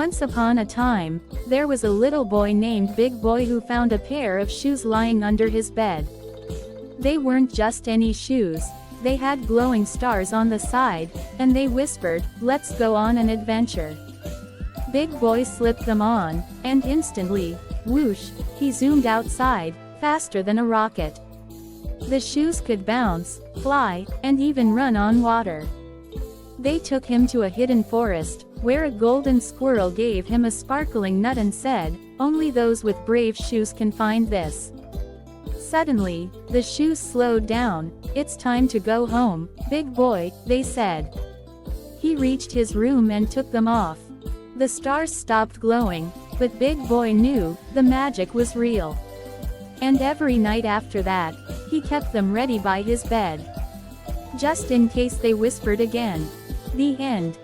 Once upon a time, there was a little boy named Big Boy who found a pair of shoes lying under his bed. They weren't just any shoes, they had glowing stars on the side, and they whispered, "Let's go on an adventure." Big Boy slipped them on, and instantly, whoosh, he zoomed outside, faster than a rocket. The shoes could bounce, fly, and even run on water. They took him to a hidden forest, where a golden squirrel gave him a sparkling nut and said, "Only those with brave shoes can find this." Suddenly, the shoes slowed down. "It's time to go home, Big Boy," they said. He reached his room and took them off. The stars stopped glowing, but Big Boy knew, the magic was real. And every night after that, he kept them ready by his bed. Just in case they whispered again. The end.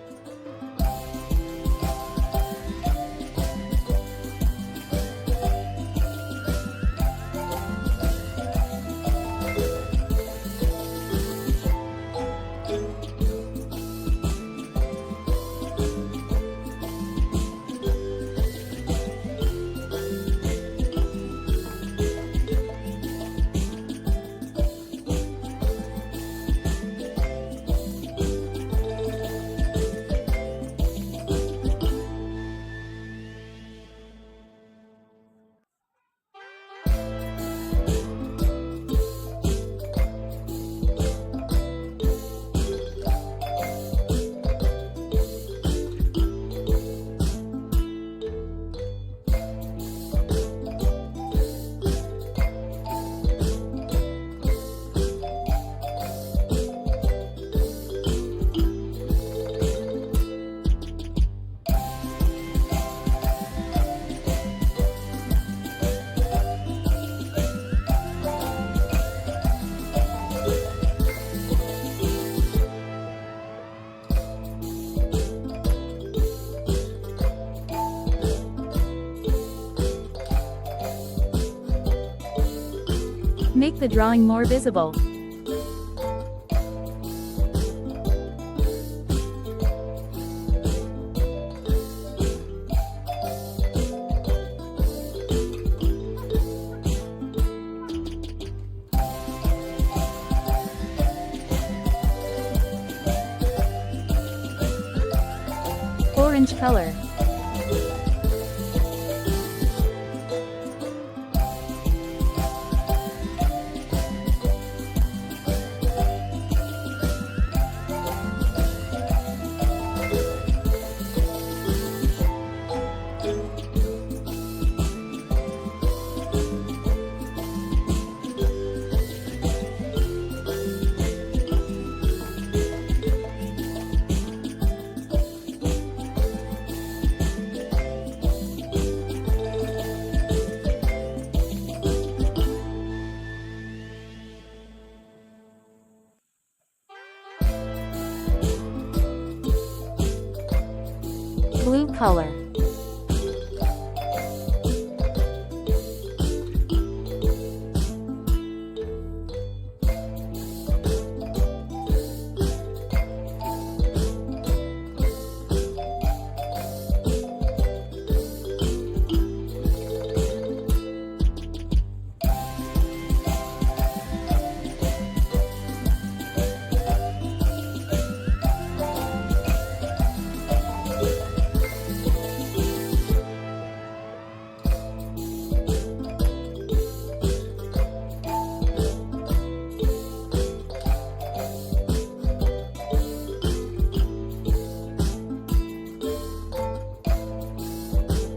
Make the drawing more visible. Orange color. Blue color.